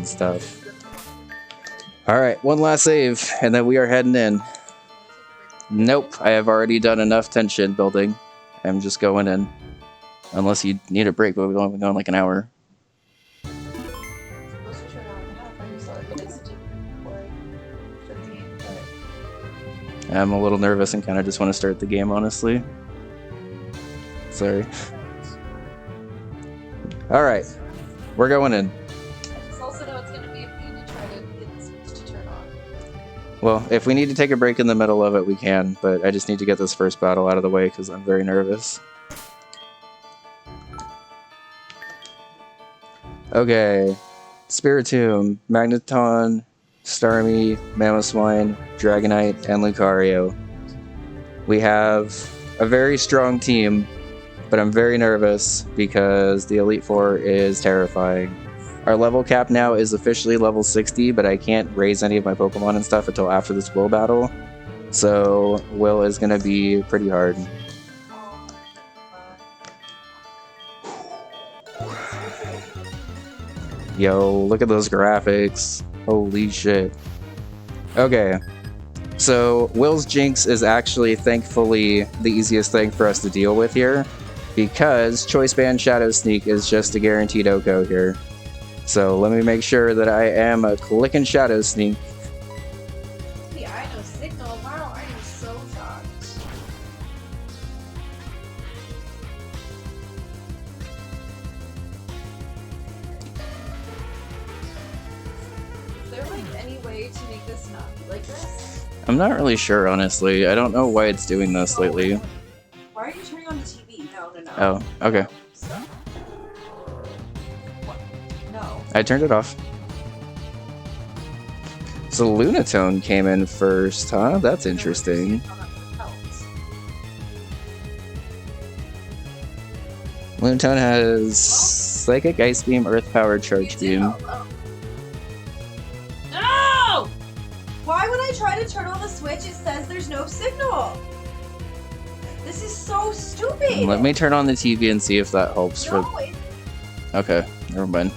and stuff. Alright, one last save, and then we are heading in. Nope, I have already done enough tension building. I'm just going in. Unless you need a break, but we've only been going like an hour. I'm a little nervous and kind of just want to start the game, honestly. Sorry. Alright, we're going in. I also know it's going to be a pain to try to get the switch to turn on. Well, if we need to take a break in the middle of it, we can, but I just need to get this first battle out of the way because I'm very nervous. Okay. Spiritomb, Magneton, Starmie, Mamoswine, Dragonite, and Lucario. We have a very strong team, but I'm very nervous because the Elite Four is terrifying. Our level cap now is officially level 60, but I can't raise any of my Pokemon and stuff until after this Will battle. So Will is going to be pretty hard. Yo, look at those graphics. Holy shit. Okay. So Will's Jinx is actually, thankfully, the easiest thing for us to deal with here, because Choice Band Shadow Sneak is just a guaranteed OHKO here. So let me make sure that I am a clicking Shadow Sneak. The I know signal. Wow, I am so shocked. Is there like any way to make this not be like this? I'm not really sure, honestly. I don't know why it's doing this lately. Why are you turning on the TV? No, no, no. Oh, okay. Stop. What? No. I turned it off. So Lunatone came in first, huh? That's interesting. Lunatone has Psychic, Ice Beam, Earth Power, Charge Beam. Oh. No! Why when I try to turn on the switch, it says there's no signal? This is so stupid! Let me turn on the TV and see if that helps. No, Okay, never mind.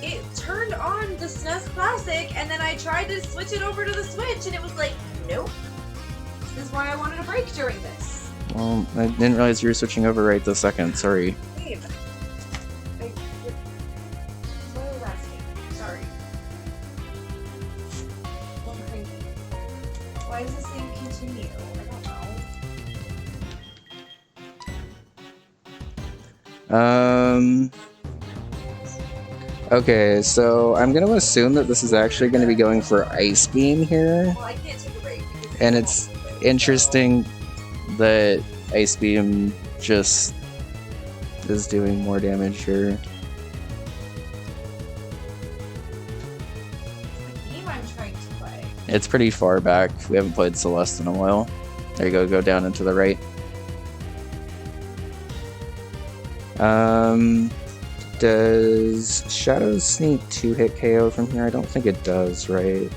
It turned on the SNES Classic, and then I tried to switch it over to the Switch, and it was like, nope. This is why I wanted a break during this. Well, I didn't realize you were switching over right this second. Sorry. Babe. What was asking? Sorry. I'm crazy. Why is this saying continue? I don't know. Okay, so I'm going to assume that this is actually going to be going for Ice Beam here. Well, I can't take a break. And it's interesting that Ice Beam just is doing more damage here. The game I'm trying to play. It's pretty far back. We haven't played Celeste in a while. There you go down and to the right. Does Shadow Sneak 2-hit KO from here? I don't think it does, right?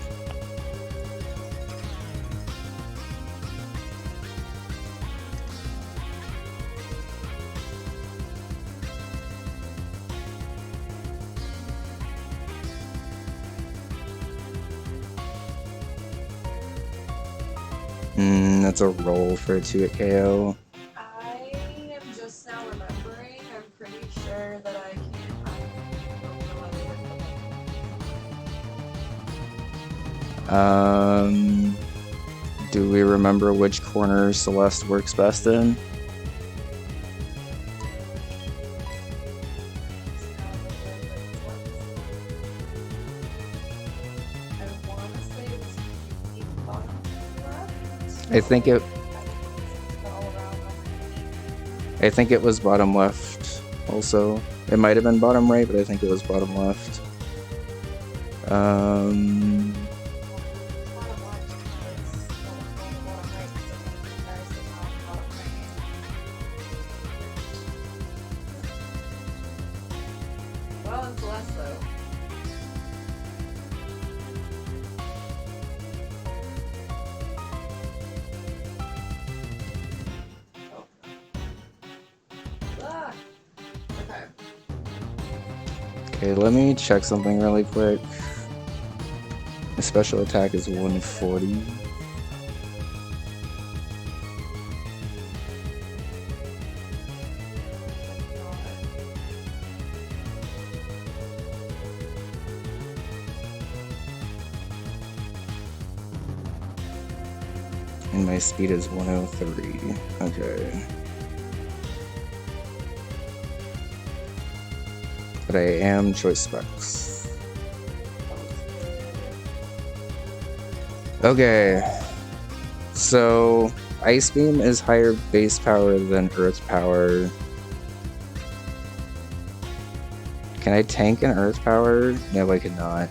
That's a roll for a 2-hit KO. I am just now remembering. I'm pretty sure that I can't. Do we remember which corner Celeste works best in? I think it was bottom left also. It might have been bottom right, but I think it was bottom left. Well, it's less though. Okay, let me check something really quick. My special attack is 140. And my speed is 103. Okay. But I am choice specs. Okay. So, Ice Beam is higher base power than Earth power. Can I tank an Earth power? No, I cannot.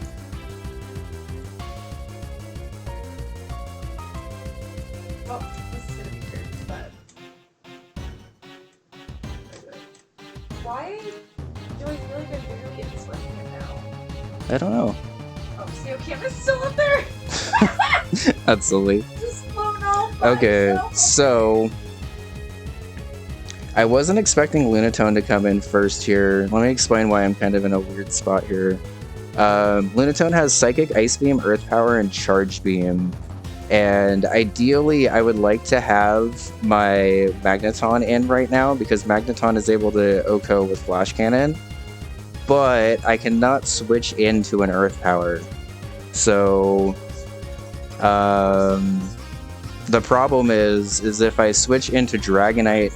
Why do I feel like I'm barely inspecting him now? I don't know. Oh, Steelcam is still up there! That's silly. Just flown off by Okay, itself. so I wasn't expecting Lunatone to come in first here. Let me explain why I'm kind of in a weird spot here. Lunatone has Psychic, Ice Beam, Earth Power, and Charge Beam. And ideally, I would like to have my Magneton in right now because Magneton is able to OHKO with Flash Cannon. But I cannot switch into an Earth Power. So the problem is if I switch into Dragonite,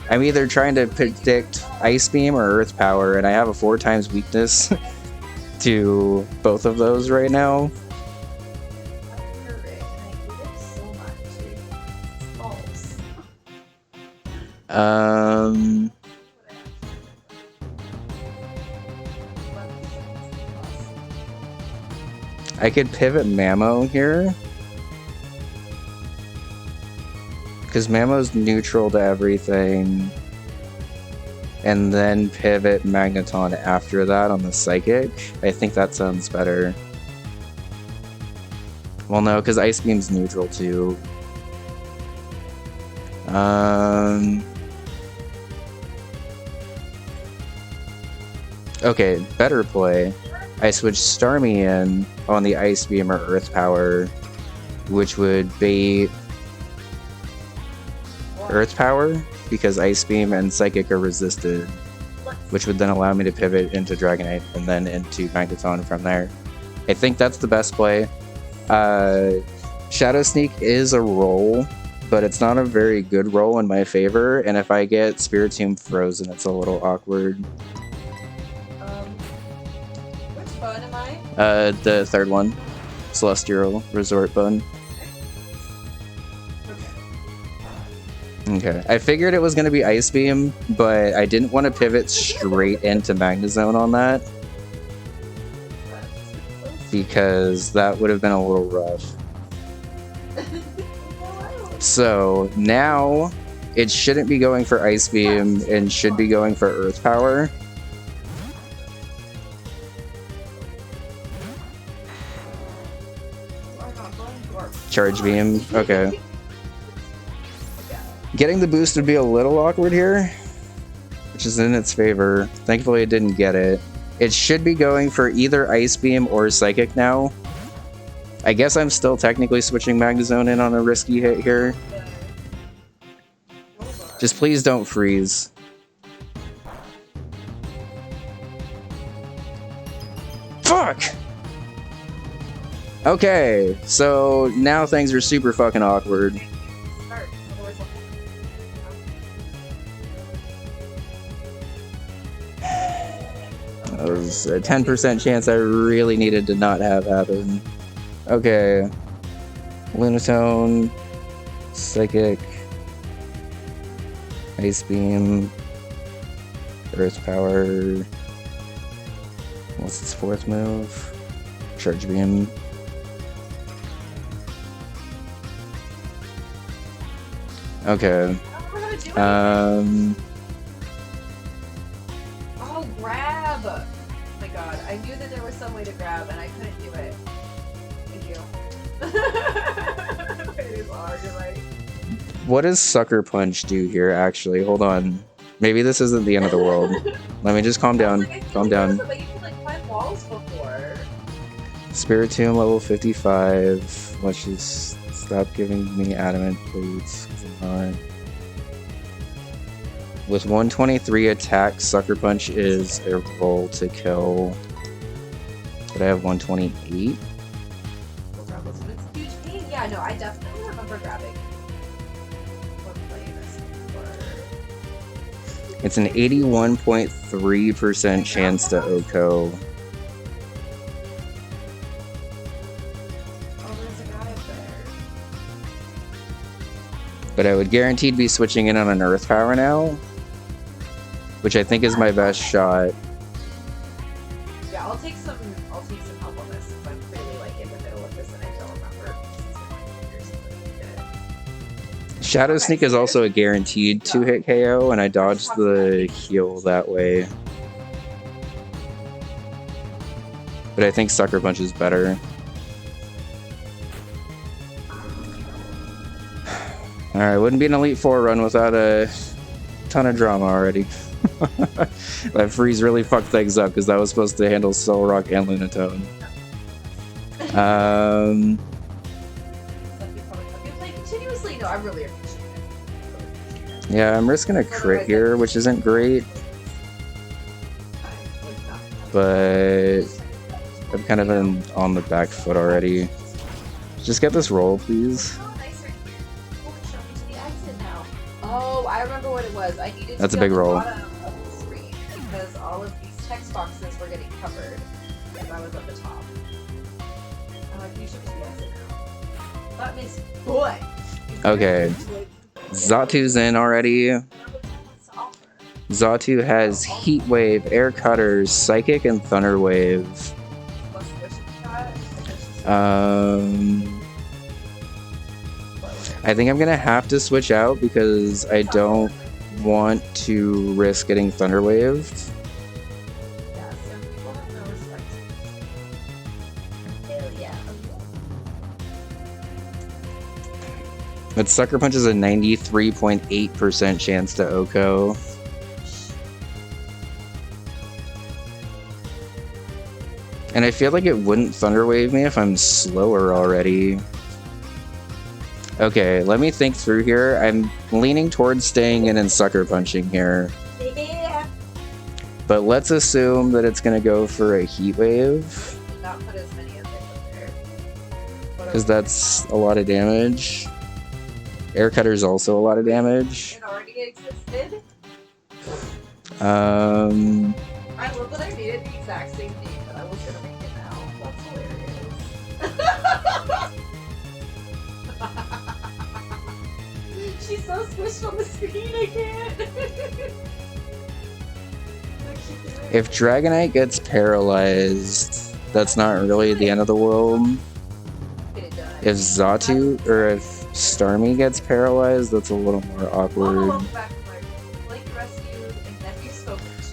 I'm either trying to predict Ice Beam or Earth Power, and I have a 4 times weakness to both of those right now. I could pivot Mamo here. Because Mamo's neutral to everything. And then pivot Magneton after that on the Psychic. I think that sounds better. Well, no, because Ice Beam's neutral too. Okay, better play. I switch Starmie in on the Ice Beam or Earth Power, which would be Earth Power, because Ice Beam and Psychic are resisted, which would then allow me to pivot into Dragonite and then into Magneton from there. I think that's the best play. Shadow Sneak is a roll, but it's not a very good roll in my favor, and if I get Spiritomb frozen, it's a little awkward. Which bun am I? The third one. Celestial Resort bun. Okay. I figured it was going to be Ice Beam, but I didn't want to pivot straight into Magnezone on that, because that would have been a little rough. So now it shouldn't be going for Ice Beam and should be going for Earth Power. Charge Beam. Okay. Getting the boost would be a little awkward here, which is in its favor. Thankfully, it didn't get it. It should be going for either Ice Beam or Psychic now. I guess I'm still technically switching Magnezone in on a risky hit here. Just please don't freeze. Fuck! Okay, so now things are super fucking awkward. That was a 10% chance I really needed to not have happen. Okay. Lunatone, Psychic, Ice Beam, Earth Power. What's its fourth move? Charge Beam. Okay. Oh, grab! Oh my god, I knew that there was some way to grab and I couldn't do it. Thank you. It is hard, you're right. What does Sucker Punch do here, actually? Hold on. Maybe this isn't the end of the world. Let me just calm down. Calm down. But you could, like, Spiritomb level 55. Let's just stop giving me adamant plates. I'm not. With 123 attack, Sucker Punch is a roll to kill. But I have 128. Huge pain. Yeah, no, I definitely remember grabbing. It's an 81.3% chance to Oko. But I would guaranteed be switching in on an Earth Power now, which I think is my best shot. Yeah, I'll take some help on this since I'm really like in the middle of this and I don't remember. Shadow Sneak is also a guaranteed 2-hit KO, and I dodged the heal that way. But I think Sucker Punch is better. Alright, wouldn't be an Elite Four run without a ton of drama already. That freeze really fucked things up because that was supposed to handle Soul Rock and Lunatone. Continuously, no, I really appreciate it. Yeah, I'm risking a crit here, which isn't great. But I'm kind of on the back foot already. Just get this roll, please. Oh, I remember what it was. I needed That's to a big roll. Bottom of the screen because all of these text boxes were getting covered if I was at the top. I'm like, you should be the exit now. That means boy. Okay. Zatu's in already. Zatu has Heat Wave, Air Cutters, Psychic, and Thunder Wave. I think I'm gonna have to switch out because I don't want to risk getting Thunder Waved. But Sucker Punch is a 93.8% chance to Oko. And I feel like it wouldn't Thunder Wave me if I'm slower already. Okay, let me think through here. I'm leaning towards staying in and Sucker Punching here. Yeah. But let's assume that it's gonna go for a Heat Wave. Not put as many as I put there. Because that's a lot of damage. Air Cutter's also a lot of damage. It already existed. I I love that I needed the exact same name that I was gonna make it now. That's hilarious. She's so squished on the screen, I can't. If Dragonite gets paralyzed, that's not really the end of the world. If Zatu, or if Starmie gets paralyzed, that's a little more awkward.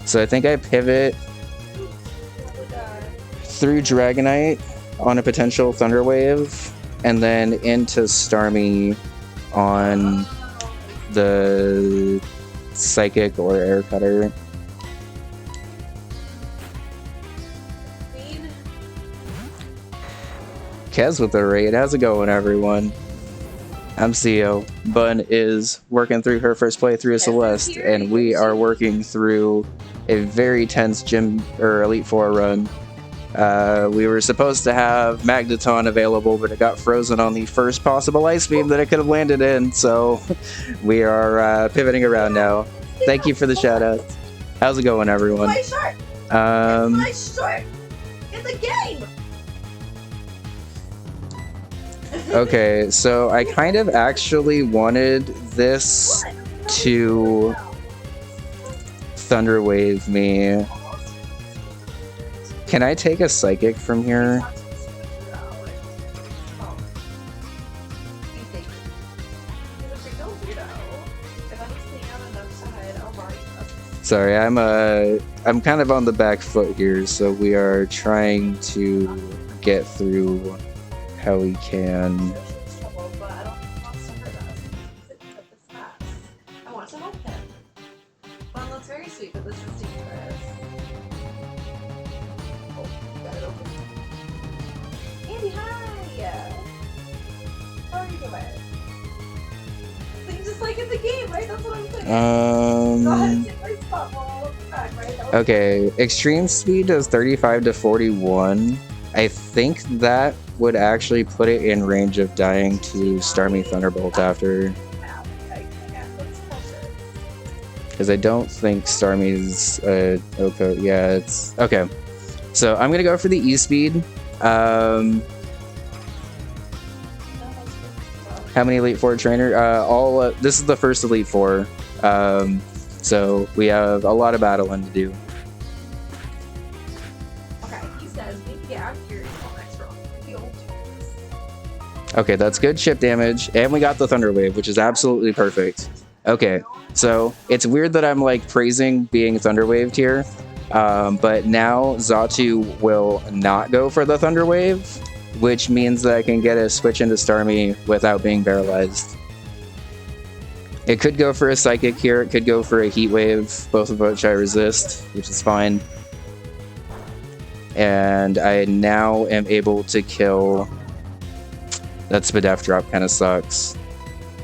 So I think I pivot through Dragonite on a potential Thunder Wave, and then into Starmie on the Psychic or Air Cutter. Kez with the raid. How's it going, everyone? I'm CEO. Bun is working through her first playthrough of Celeste, and we are working through a very tense gym or Elite Four run. We were supposed to have Magneton available, but it got frozen on the first possible ice beam that it could have landed in, so we are pivoting around now. Thank you for the shout out. How's it going, everyone? Play short. Play short in the game. Okay, so I kind of actually wanted this to Thunder Wave me. Can I take a Psychic from here? Sorry, I'm kind of on the back foot here, so we are trying to get through how we can. I want to help him. Well, that's very sweet, but this is dangerous. Oh, got it open. do it. Like, just like in the game, right? That's what I'm saying. Go ahead and take my spot while I look back, right? Okay, extreme speed does 35 to 41. I think that would actually put it in range of dying to Starmie Thunderbolt after. Because I don't think Starmie's Oko. Yeah, it's okay. So I'm gonna go for the E speed. How many Elite Four trainer? This is the first Elite Four. So we have a lot of battling to do. Okay, he says we can get out of here until next round. We all do this. Okay, that's good chip damage, and we got the Thunder Wave, which is absolutely perfect. Okay, so it's weird that I'm like praising being Thunder Waved here, but now Xatu will not go for the Thunder Wave, which means that I can get a switch into Starmie without being paralyzed. It could go for a Psychic here, it could go for a Heat Wave, both of which I resist, which is fine. And I now am able to kill... That Spadef drop kind of sucks.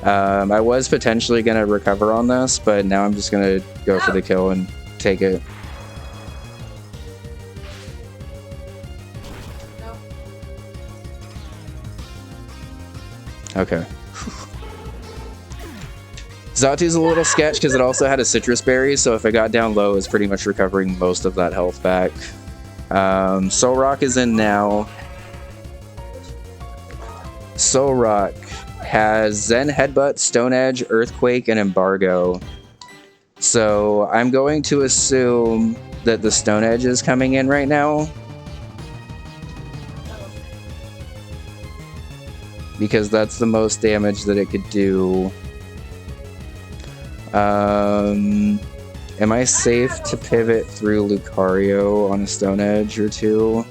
I was potentially going to recover on this, but now I'm just going to go for the kill and take it. Okay. Xatu's a little sketch because it also had a citrus berry, so if I got down low, it's pretty much recovering most of that health back. Solrock is in now. Solrock has Zen Headbutt, Stone Edge, Earthquake, and Embargo. So I'm going to assume that the Stone Edge is coming in right now. Because that's the most damage that it could do. Am I safe to pivot through Lucario on a Stone Edge or two?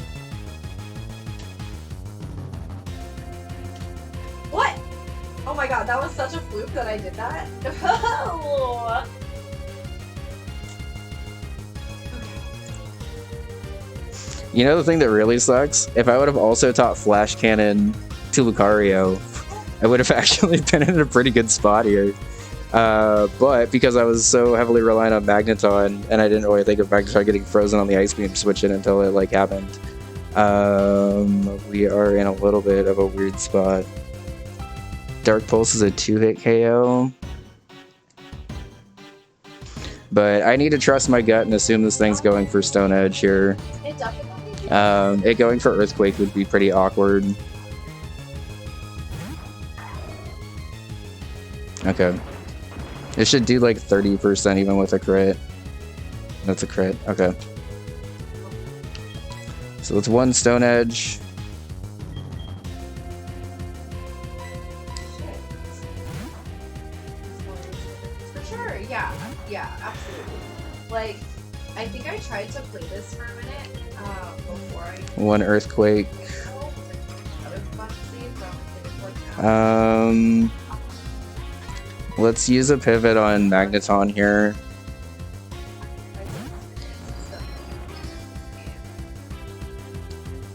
What? Oh my god, that was such a fluke that I did that. You know the thing that really sucks? If I would have also taught Flash Cannon to Lucario, I would have actually been in a pretty good spot here. But because I was so heavily reliant on Magneton, and I didn't really think of Magneton getting frozen on the Ice Beam switching until it like happened, we are in a little bit of a weird spot. Dark Pulse is a 2-hit KO. But I need to trust my gut and assume this thing's going for Stone Edge here. It definitely It going for Earthquake would be pretty awkward. Okay. It should do like 30% even with a crit. That's a crit. Okay. So it's one Stone Edge. For sure, yeah. Yeah, absolutely. Like, I think I tried to play this for a minute before I... One Earthquake. Let's use a pivot on Magneton here.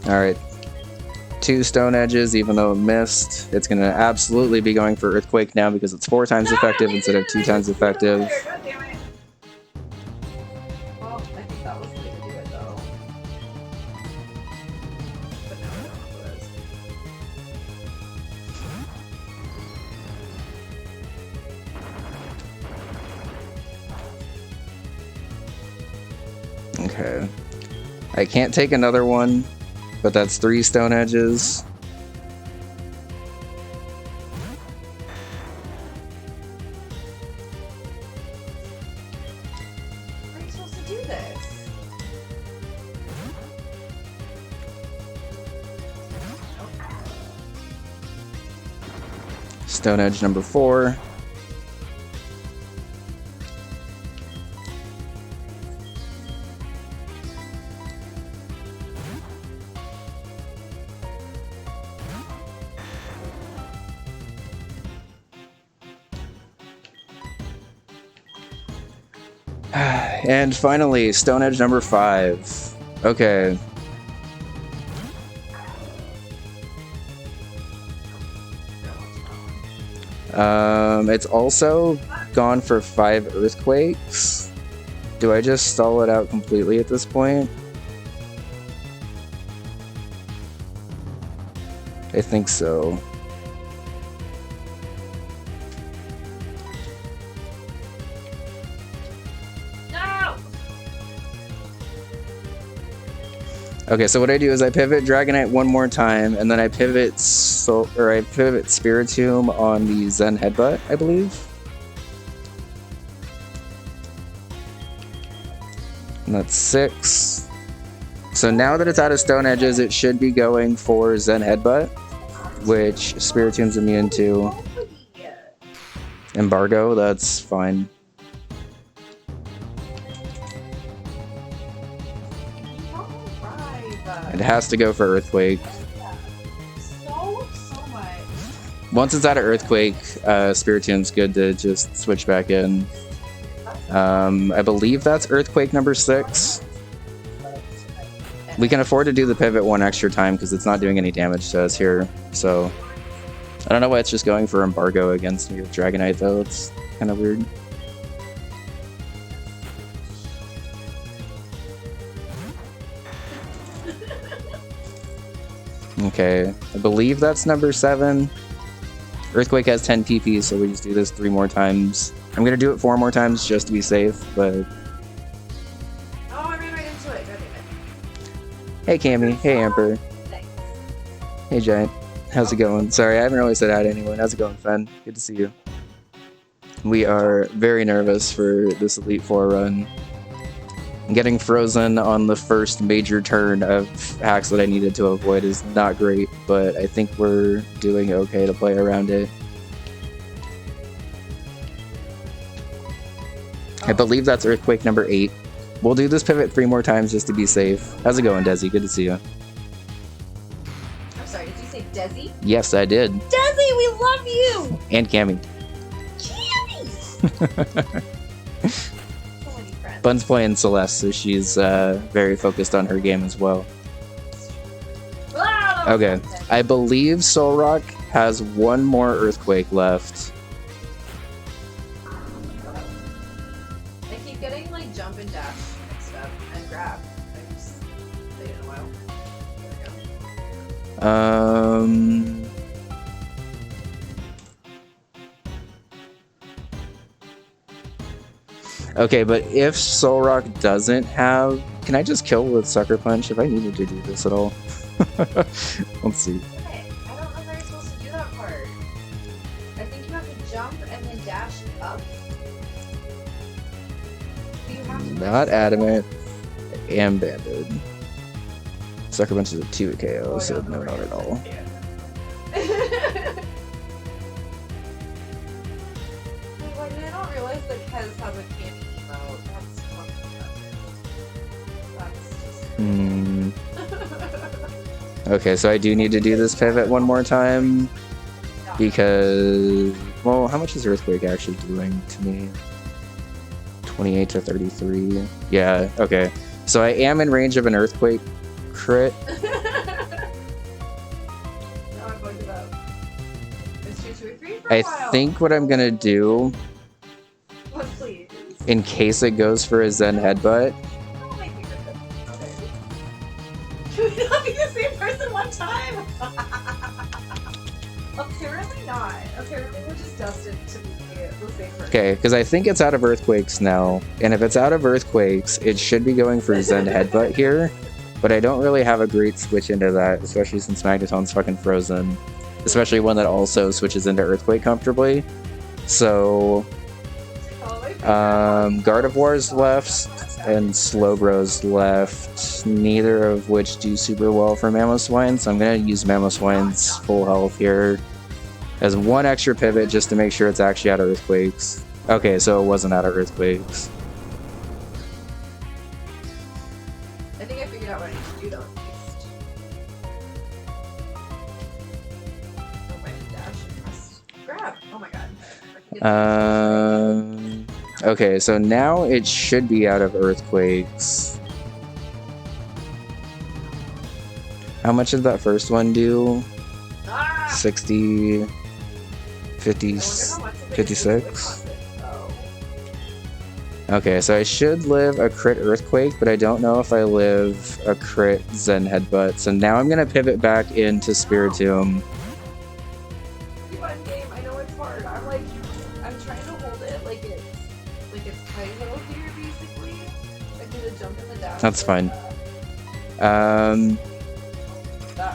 Alright. 2 Stone Edges, even though it missed. It's going to absolutely be going for Earthquake now because it's 4 times effective instead of 2 times effective. God damn it. Well, I think that was the way to do it, though. But now I don't know what it is. Okay. I can't take another one, but that's 3 Stone Edges. How are you supposed to do this? Stone Edge number 4. And finally, Stone Edge number 5. Okay. It's also gone for 5 earthquakes. Do I just stall it out completely at this point? I think so. No! Okay, so what I do is I pivot Dragonite one more time, and then I pivot Spiritomb on the Zen Headbutt, I believe. And that's 6. So now that it's out of Stone Edges, it should be going for Zen Headbutt, which Spiritomb's immune to. Embargo, that's fine. It has to go for Earthquake. So much. Once it's out of Earthquake, Spiritomb's good to just switch back in. I believe that's Earthquake number 6. We can afford to do the pivot one extra time because it's not doing any damage to us here. So I don't know why it's just going for Embargo against me with Dragonite though. It's kind of weird. Okay, I believe that's number 7. Earthquake has 10 PP, so we just do this 3 more times. I'm gonna do it 4 more times just to be safe, but... Oh, I ran right into it. Hey Cammy, hey Amper. Thanks. Hey Giant, how's it going? Sorry, I haven't really said hi to anyone. How's it going, Fen? Good to see you. We are very nervous for this Elite Four run. Getting frozen on the first major turn of hacks that I needed to avoid is not great, but I think we're doing okay to play around it. I believe that's Earthquake number 8. We'll do this pivot 3 more times just to be safe. How's it going, Desi? Good to see you. I'm sorry, did you say Desi? Yes, I did. Desi, we love you! And Cammy. Cammy! So many friends. Bun's playing Celeste, so she's very focused on her game as well. Wow, Okay, I believe Solrock has 1 more Earthquake left. I keep getting like jump and dash mixed up and grab. I just played it in a while. There we go. Okay, but if Solrock doesn't have... Can I just kill with Sucker Punch if I needed to do this at all? Let's see. Okay, I don't know how you're supposed to do that part. I think you have to jump and then dash up. You have to Not Adamant. And Banded. Sucker Punch is a 2 KO, so no, not at all. Why did I not realize that Kez has a candy emote? That's fucking That's just... Okay, so I do need to do this pivot 1 more time. Because... Well, how much is Earthquake actually doing to me? 28 to 33. Yeah, okay. So I am in range of an Earthquake crit. Now I'm going to vote. It's 2, 2, 3 for a I while. think what I'm gonna do, What, please? in case it goes for a Zen Headbutt, Don't make me rip it. Okay. Can we not be the same person one time? Apparently not. Apparently we're just destined to be the same person. okay, because I think it's out of Earthquakes now, and if it's out of Earthquakes, it should be going for Zen Headbutt here, but I don't really have a great switch into that, especially since Magneton's fucking frozen, especially one that also switches into Earthquake comfortably. So, Gardevoir's left, and Slowbro's left, neither of which do super well for Mamoswine, so I'm going to use Mamoswine's full health here as 1 extra pivot just to make sure it's actually out of Earthquakes. Okay, so it wasn't out of Earthquakes. I think I figured out what I need to do though, at least. Oh, my dash and press grab. Oh my god. Okay, so now it should be out of Earthquakes. How much did that first one do? Ah! 60... 50, I wonder how much of it 56. is though. Okay, so I should live a crit Earthquake, but I don't know if I live a crit Zen Headbutt. So now I'm gonna pivot back into Spiritomb. Pretty fun game. I know it's hard. I'm trying to hold it like it's tiny little here basically. I do the jump and the dash. That's fine.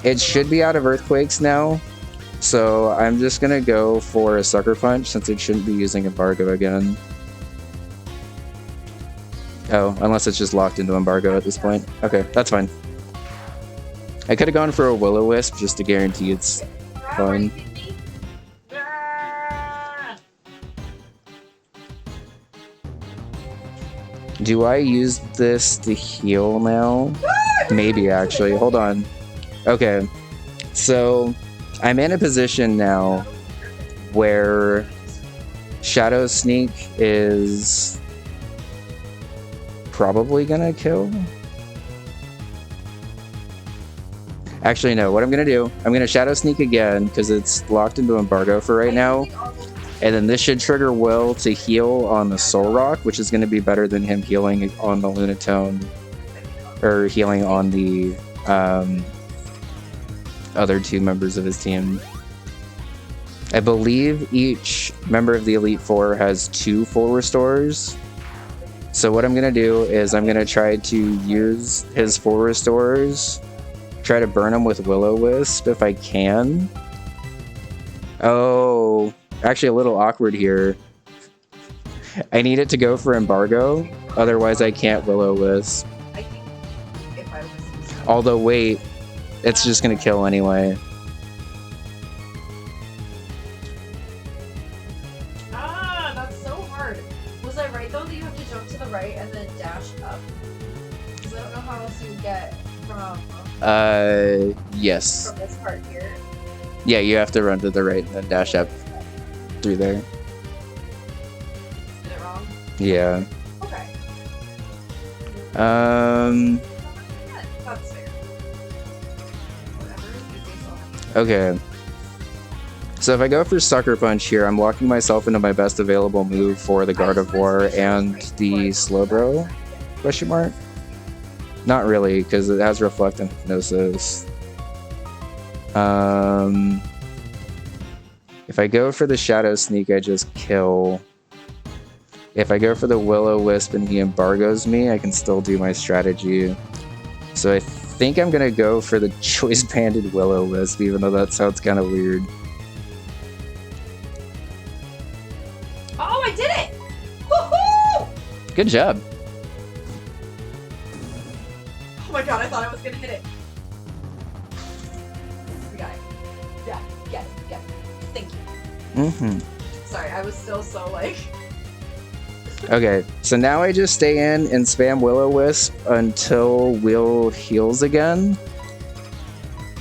It should be out of Earthquakes now. So I'm just gonna go for a Sucker Punch since it shouldn't be using Embargo again. Oh, unless it's just locked into Embargo at this point. Okay, that's fine. I could have gone for a Will-O-Wisp just to guarantee it's fine. Do I use this to heal now? Maybe, actually. Hold on. Okay, so I'm in a position now where Shadow Sneak is probably gonna kill. Actually, no. What I'm gonna do, I'm gonna Shadow Sneak again because it's locked into Embargo for right now. And then this should trigger Will to heal on the Soul Rock, which is gonna be better than him healing on the Lunatone. Or healing on the other two members of his team. I believe each member of the Elite Four has 2 full restores. So what I'm going to do is I'm going to try to use his full restores, try to burn him with Will-O-Wisp if I can. Oh, actually a little awkward here. I need it to go for Embargo, otherwise I can't Will-O-Wisp. I think if I was Although, wait, it's just going to kill anyway. that's so hard. Was I right though that you have to jump to the right and then dash up? Because I don't know how else you get from Yes. from this part here. Yeah, you have to run to the right and then dash up through there. Did it wrong? Yeah. Okay. That's fair. Whatever. Okay. So if I go for Sucker Punch here, I'm locking myself into my best available move for the Guard of War and the Slowbro? Question mark? Not really, because it has Reflect and Hypnosis. If I go for the Shadow Sneak, I just kill. If I go for the Will-O-Wisp and he embargoes me, I can still do my strategy. So I think I'm going to go for the Choice Banded Will-O-Wisp, even though that sounds kind of weird. Oh, I did it! Woohoo! Good job. Oh my god, I thought I was gonna hit it. We got it. Yeah, get it. Thank you. Sorry, I was still so like... Okay, so now I just stay in and spam Will-O-Wisp until Will heals again.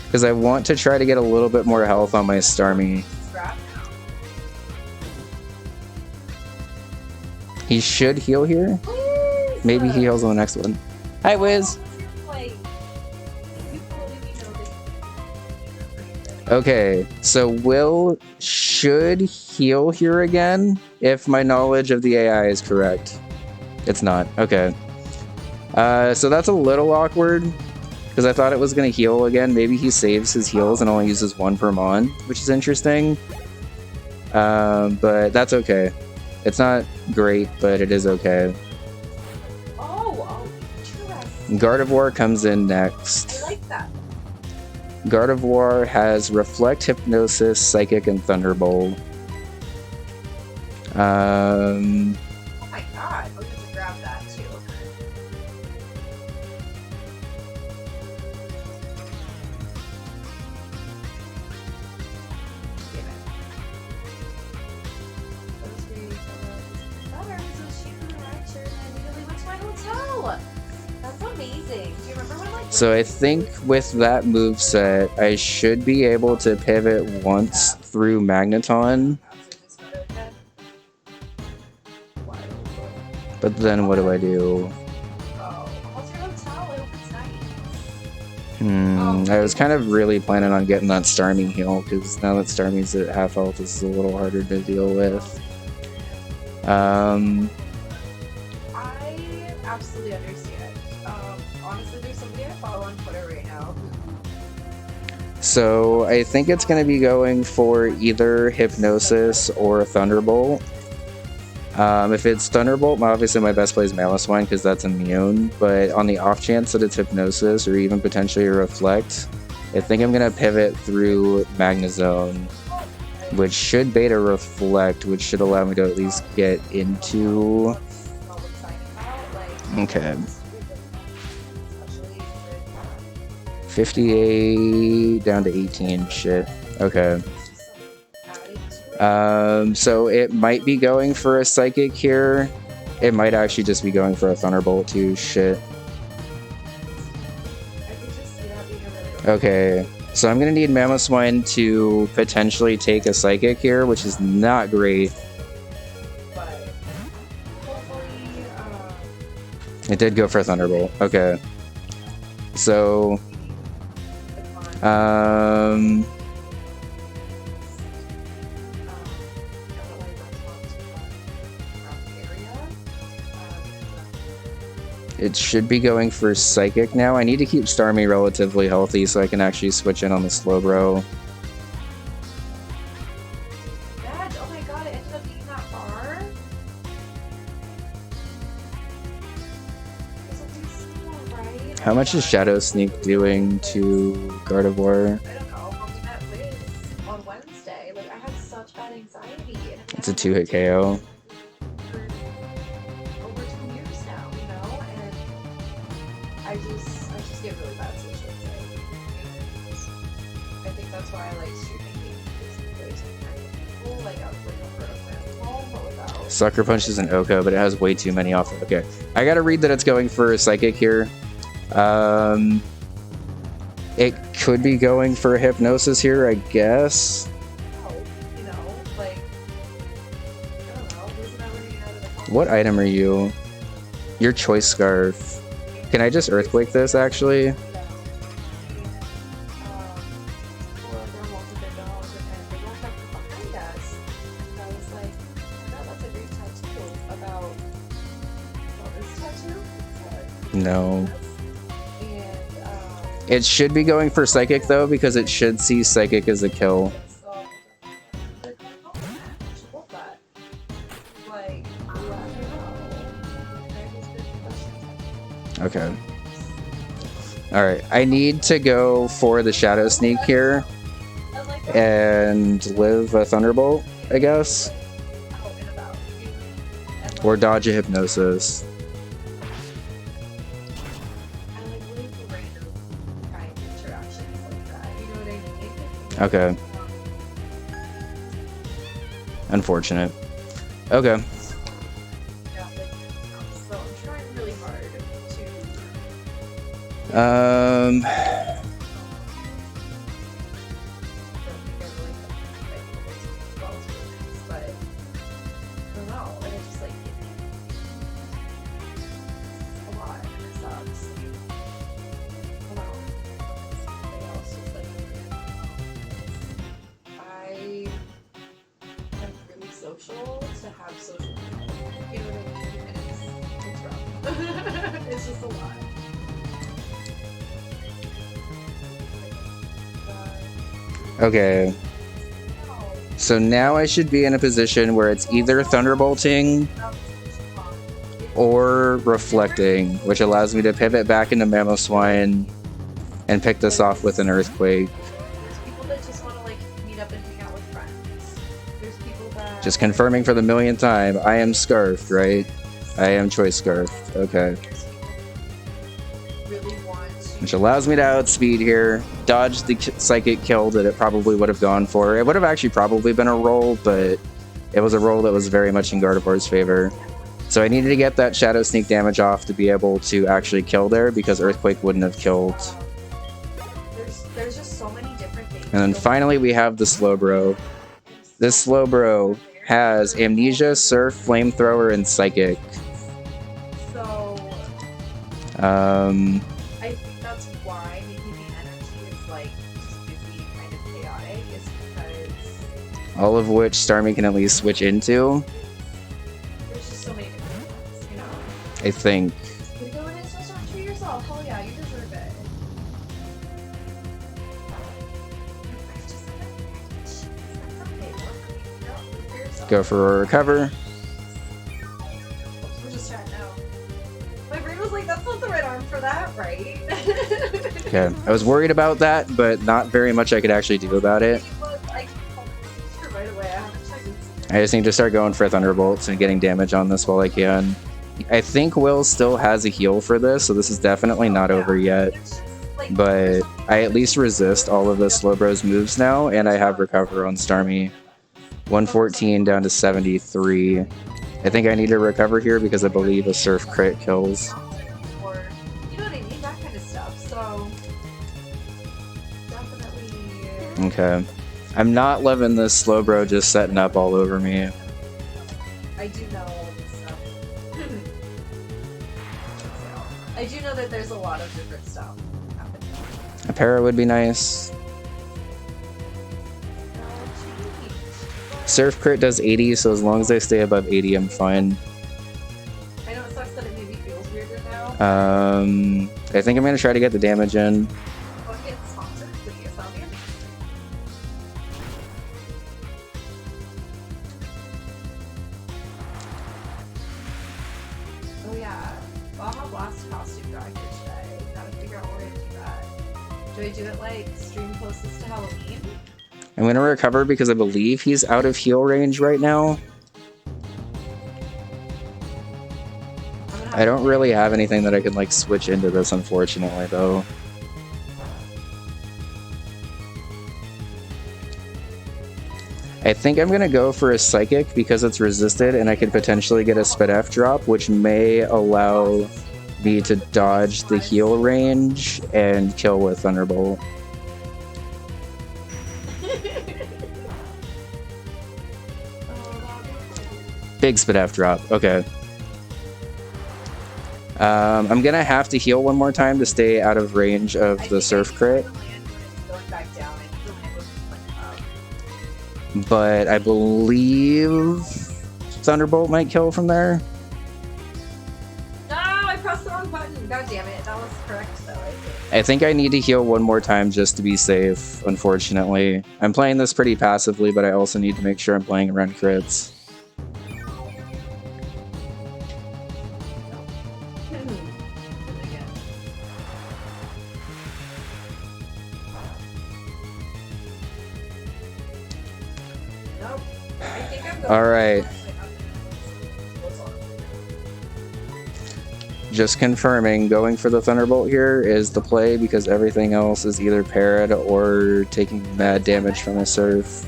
Because I want to try to get a little bit more health on my Starmie. Scrap now. He should heal here. Please! Maybe he heals on the next one. Hi, Wiz. Okay, so Will should heal here again, if my knowledge of the AI is correct. It's not. Okay. So that's a little awkward, because I thought it was going to heal again. Maybe he saves his heals and only uses 1 per mon, which is interesting. But that's okay. It's not great, but it is okay. Oh, interesting. Guard of War comes in next. I like that. Guard of War has Reflect, Hypnosis, Psychic, and Thunderbolt. Oh my god, I'm going to grab that too. That's amazing. Do you remember when like... So I think with that moveset, I should be able to pivot once through Magneton. But then what do I do? Oh, I'll turn on towel. I hope it's nice. I was kind of really planning on getting that Starmie heal, because now that Starmie's at half health, this is a little harder to deal with. I absolutely understand. Honestly, there's somebody I follow on Twitter right now. So I think it's going to be going for either Hypnosis or Thunderbolt. If it's Thunderbolt, obviously my best play is Mamoswine because that's immune, but on the off chance that it's Hypnosis or even potentially Reflect, I think I'm going to pivot through Magnezone, which should beta Reflect, which should allow me to at least get into... Okay. 58 down to 18, shit. Okay. So it might be going for a Psychic here. It might actually just be going for a Thunderbolt too, shit. Okay, so I'm gonna need Mamoswine to potentially take a Psychic here, which is not great. It did go for a Thunderbolt, okay. So... it should be going for Psychic now. I need to keep Starmie relatively healthy so I can actually switch in on the Slowbro. Dad, oh my god, it ended up being that far? Right? How much is Shadow Sneak doing to Gardevoir? I don't know. We met Liz on Wednesday. Like, I had such bad anxiety. It's a 2-hit KO. I just get really bad social anxiety. I think that's why I like streaming games. Like I was like over at a friend's home, but without. Sucker Punch is an Oko, but it has way too many off. Okay, I gotta read that it's going for a Psychic here. It could be going for a Hypnosis here, I guess. You know, like I don't know. Who's never gonna get out of the house? What item are you? Your Choice Scarf. Can I just Earthquake this, actually? No. It should be going for Psychic, though, because it should see Psychic as a kill. Okay. Alright, I need to go for the Shadow Sneak here and live a Thunderbolt, I guess. Or dodge a Hypnosis. Okay. Unfortunate. Okay. Social to have social, you know what I mean? And it's rough. It's just a lot. Okay. So now I should be in a position where it's either Thunderbolting or Reflecting, which allows me to pivot back into Mamoswine and pick this off with an Earthquake. There's people that just want to like meet up and hang out with friends. There's people that just confirming for the millionth time, I am Scarfed, right? I am Choice Scarfed. Okay. Which allows me to outspeed here, dodge the Psychic kill that it probably would have gone for. It would have actually probably been a roll, but it was a roll that was very much in Gardevoir's favor. So I needed to get that Shadow Sneak damage off to be able to actually kill there, because Earthquake wouldn't have killed. There's just so many different things. And then finally we have the Slowbro. This Slowbro has Amnesia, Surf, Flamethrower, and Psychic. So I think that's why maybe the All of which Starmie can at least switch into, There's just so many different ones, you know. I think. You go in and switch on to yourself. Hell yeah, you deserve it. Go for a recover. We're just chatting out. My brain was like, that's not the right arm for that, right? Okay, I was worried about that, but not very much I could actually do about it. Right away. I haven't checked it. I just need to start going for Thunderbolts and getting damage on this while I can. I think Will still has a heal for this, so this is definitely not over yet. But I at least resist all of the Slowbro's moves now, and I have Recover on Starmie. 114 down to 73. I think I need to recover here because I believe a Surf crit kills. Or, you know what I mean? That kind of stuff. So, definitely. Okay. I'm not loving this Slowbro just setting up all over me. I do know stuff. I do know that there's a lot of different stuff happening. A para would be nice. Surf crit does 80, so as long as I stay above 80, I'm fine. I know it sucks that it maybe feels weirder now. I think I'm gonna try to get the damage in. Oh, get sponsored, please. That'll be amazing. Oh yeah, Baja Blast costume got here today. Gotta figure out where to do that. Do I do it like stream closest to Halloween? I'm gonna recover because I believe he's out of heal range right now. I don't really have anything that I can like switch into this, unfortunately, though. I think I'm gonna go for a Psychic because it's resisted and I could potentially get a Sped F drop, which may allow me to dodge the heal range and kill with Thunderbolt. Big Sped F drop, okay. I'm gonna have to heal one more time to stay out of range of the Surf crit. But I believe Thunderbolt might kill from there. No, I pressed the wrong button. God damn it. That was correct, though, I think. I think I need to heal one more time just to be safe, unfortunately. I'm playing this pretty passively, but I also need to make sure I'm playing around crits. Alright. Just confirming, going for the Thunderbolt here is the play because everything else is either parried or taking mad damage from a Surf.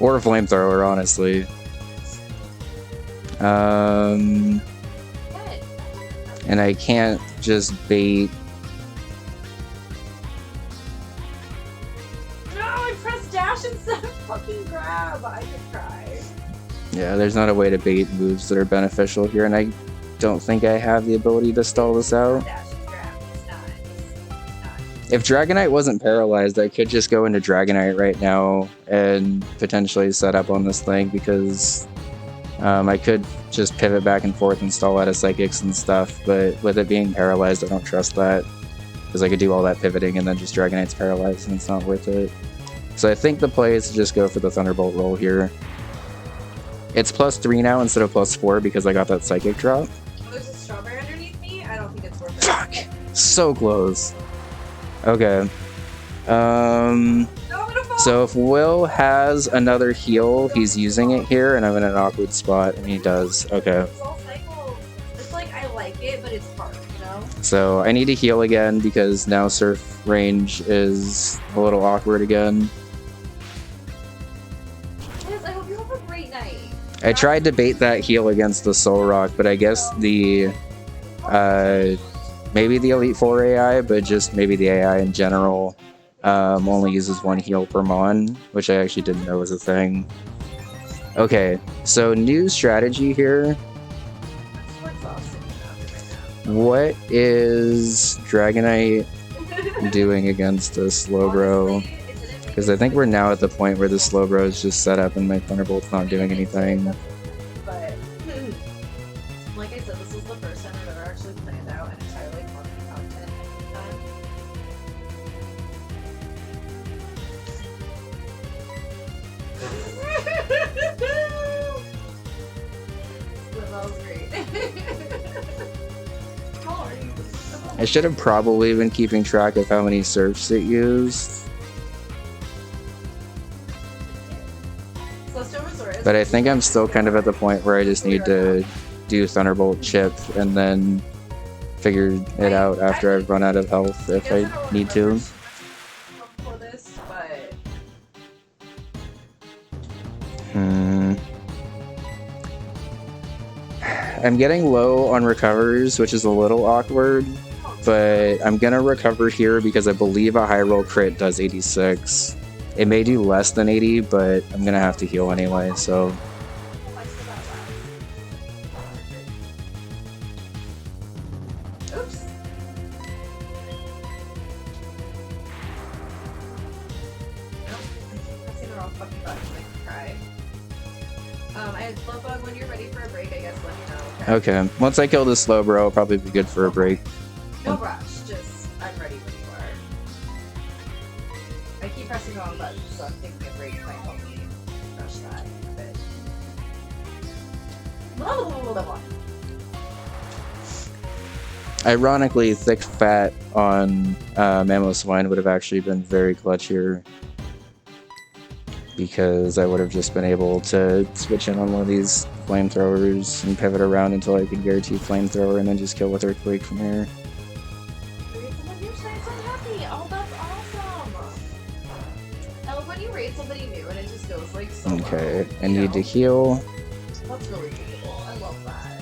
Or a Flamethrower, honestly. And I can't just bait. No, I pressed dash instead of fucking grab. I could cry. Yeah, there's not a way to bait moves that are beneficial here, and I don't think I have the ability to stall this out. Dash and grab. It's not. If Dragonite wasn't paralyzed, I could just go into Dragonite right now and potentially set up on this thing because I could just pivot back and forth and stall out of Psychics and stuff, but with it being paralyzed, I don't trust that because I could do all that pivoting and then just Dragonite's paralyzed and it's not worth it. So I think the play is to just go for the Thunderbolt roll here. It's +3 now instead of +4 because I got that Psychic drop. Oh, there's a strawberry underneath me? I don't think it's worth it. Fuck! So close. Okay. No, I'm gonna fall. So if Will has another heal, he's using it here, and I'm in an awkward spot, and he does. Okay. It's all cycles. It's like, I like it, but it's hard, you know? So I need to heal again because now Surf range is a little awkward again. Yes, I hope you have a great night. I tried to bait that heal against the Soul Rock, but I guess the maybe the Elite Four AI, but just maybe the AI in general only uses one heal per mon, which I actually didn't know was a thing. Okay, so new strategy here. What is Dragonite doing against this Slowbro? Honestly, it didn't make Because I think we're now at the point where the Slowbro is just set up and my Thunderbolt's not doing anything. But like I said, this is the first time I've ever actually planned out an entire like monthly content time. That was great. How are you? I should have probably been keeping track of how many surfs it used. But I think I'm still kind of at the point where I just need to do Thunderbolt chip and then figure it out after I've run out of health if I need to. I'm getting low on recovers, which is a little awkward, but I'm gonna recover here because I believe a high roll crit does 86. It may do less than 80, but I'm gonna have to heal anyway, so. Oops. Pressing the wrong fucking button, I can cry. I love bug when you're ready for a break, I guess let me know. Okay. Once I kill this Slowbro, I'll probably be good for a break. No rush, just I'm ready when you are. I keep pressing the wrong buttons, so I'm thinking a break might help me rush that a bit. Ironically, thick fat on Mamoswine would have actually been very clutch here, because I would have just been able to switch in on one of these flamethrowers and pivot around until I could guarantee flamethrower and then just kill with Earthquake from here. Oh, that's awesome! I love when you raid somebody new and it just goes like so Okay, low, I need to heal. That's really cool. I love that.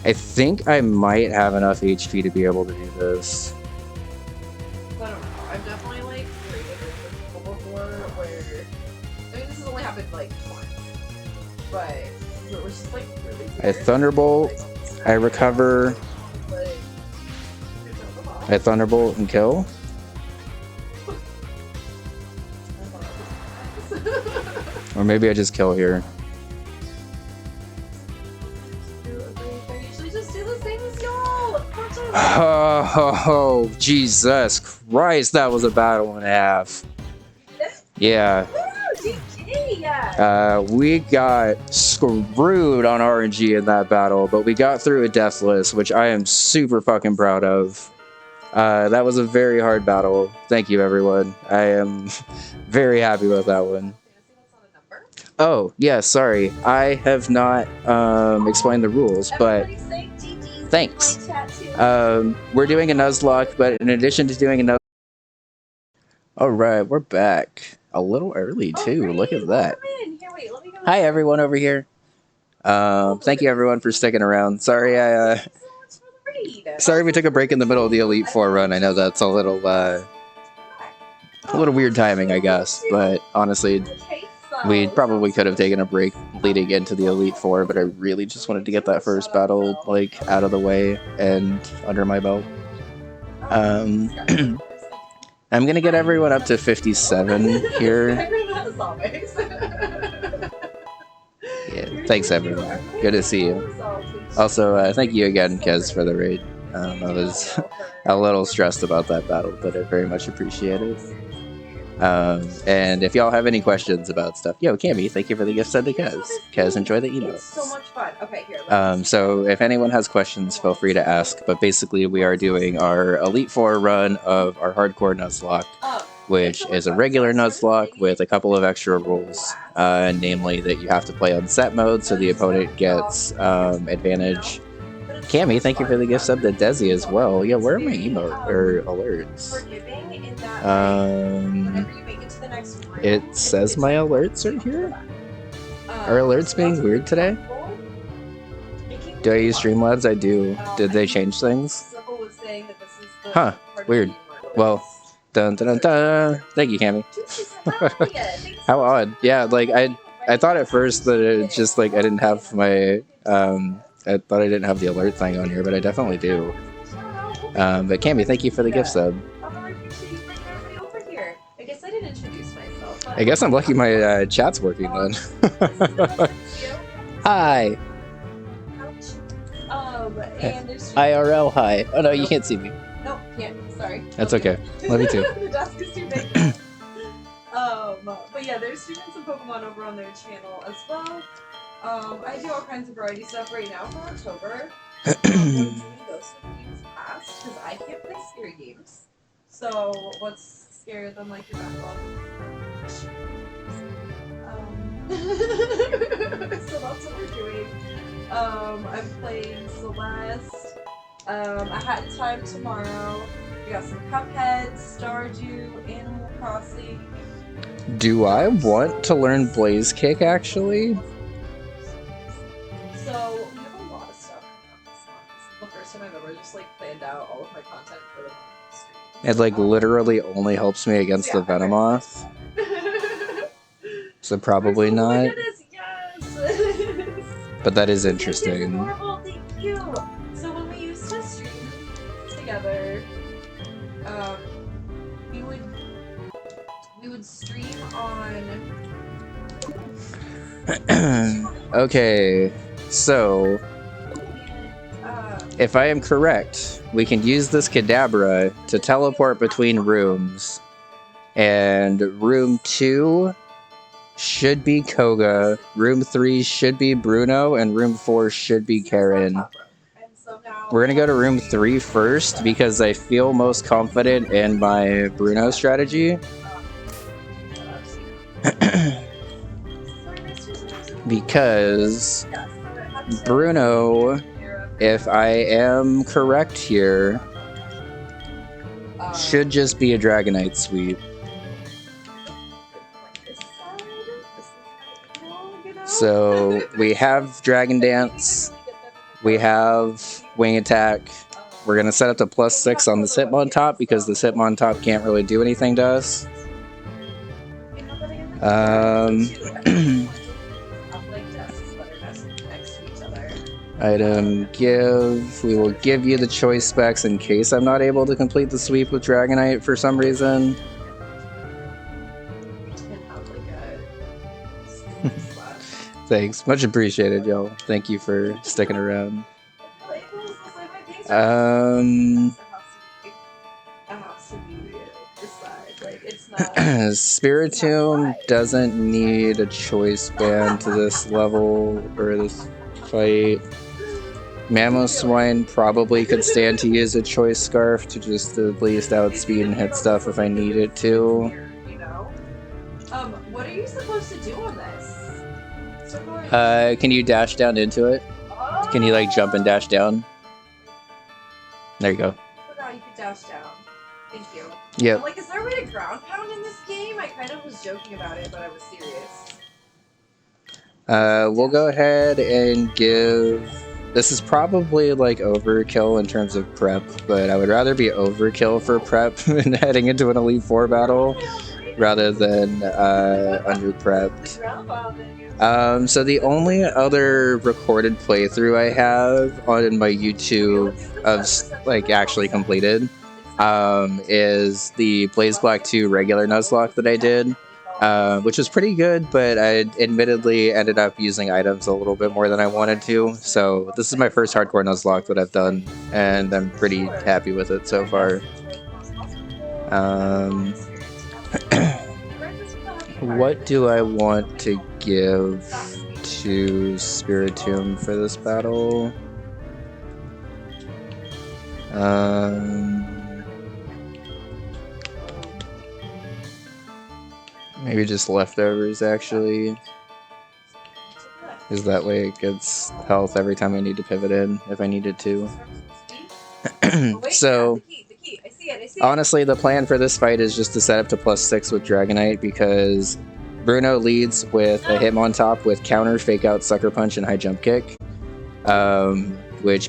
I think I might have enough HP to be able to do this. I don't know. I've definitely like raided with people before where I mean this has only happened like once. But it was just like really weird. I Thunderbolt, I recover, I Thunderbolt and kill. Or maybe I just kill here. Oh, Jesus Christ, that was a battle and a half. Yeah. We got screwed on RNG in that battle, but we got through it deathless, which I am super fucking proud of. That was a very hard battle. Thank you, everyone. I am very happy with that one. Oh, yeah, sorry. I have not explained the rules, but thanks. We're doing a Nuzlocke, but in addition to doing a Nuzlocke... Alright, we're back. A little early, too. Look at that. Hi, everyone over here. Thank you, everyone, for sticking around. Sorry, sorry we took a break in the middle of the Elite Four run. I know that's a little weird timing, I guess, but honestly, we probably could have taken a break leading into the Elite Four, but I really just wanted to get that first battle, like, out of the way and under my belt. I'm gonna get everyone up to 57 here. Yeah, thanks everyone. Good to see you. Also, thank you again, Kez, for the raid. I was a little stressed about that battle, but I very much appreciate it. And if y'all have any questions about stuff, yo, Cammy, thank you for the gift sent to Kez. Kez, enjoy the emotes. It's so much fun. Okay, here. So if anyone has questions, feel free to ask. But basically, we are doing our Elite Four run of our Hardcore Nuzlocke, which is a regular Nuzlocke with a couple of extra rules, namely that you have to play on set mode, so the opponent gets advantage. Cammy, thank you for the gift sub to Desi as well. Yeah, where are my emote or alerts? It says my alerts are here. Are alerts being weird today? Do I use Streamlabs? I do. Did they change things? Huh. Weird. Well, dun dun dun dun. Thank you, Cammy. How odd. Yeah, like I thought at first that it just like I didn't have my I thought I didn't have the alert thing on here, but I definitely do. But Cammy, thank you for the gift sub. guess I didn't introduce myself. But I guess I'm lucky my chat's working then. this is Vanessa. Hi. And there's IRL hi. Oh no, you can't see me. Nope, can't. Sorry. That's okay. Love you too. The desk is too big. But yeah, there's streaming some Pokemon over on their channel as well. I do all kinds of variety stuff right now for October. We're doing Ghost of Games Past because I can't play scary games. So what's scarier than like your backlog? So that's what we're doing. I'm playing Celeste. I had time tomorrow. We got some Cuphead, Stardew, Animal Crossing. Do I want to learn Blaze Kick actually? So we have a lot of stuff coming up this month. This is the first time I've ever just like planned out all of my content for the month. It like literally only helps me against the Venomoth. So probably Oh my not. goodness, yes! But that is It's interesting. adorable, thank you. So when we used to stream together, we would stream on. Okay, so if I am correct, we can use this Kadabra to teleport between rooms. And room 2 should be Koga, room 3 should be Bruno, and room 4 should be Karen. We're gonna go to room 3 first because I feel most confident in my Bruno strategy. Because Bruno, if I am correct here, should just be a Dragonite sweep. So we have Dragon Dance, we have Wing Attack. We're gonna set up to +6 on this Hitmontop because this Hitmontop can't really do anything to us. Item give. We will give you the choice specs in case I'm not able to complete the sweep with Dragonite for some reason. Thanks. Much appreciated, y'all. Thank you for sticking around. Spiritomb doesn't need a choice band to this level or this fight. Mamoswine probably could stand to use a choice scarf to just at least outspeed and hit stuff if I need it to. What are you supposed to do on this? Can you dash down into it? Can you like jump and dash down? There you go. I forgot you could dash down. Thank you. Yep. Like, is there a way to ground pound in this game? I kind of was joking about it, but I was serious. We'll go ahead and give... This is probably like overkill in terms of prep, but I would rather be overkill for prep and heading into an Elite Four battle rather than under-prepped. So the only other recorded playthrough I have on my YouTube of like actually completed is the Blaze Black 2 regular Nuzlocke that I did, which was pretty good, but I admittedly ended up using items a little bit more than I wanted to. So this is my first hardcore Nuzlocke that I've done, and I'm pretty happy with it so far. What do I want to give to Spiritomb for this battle? Maybe just leftovers, actually. Because that way it gets health every time I need to pivot in, if I needed to. So, honestly, the plan for this fight is just to set up to +6 with Dragonite, because Bruno leads with a Hitmontop with counter, fake out, sucker punch, and high jump kick. Which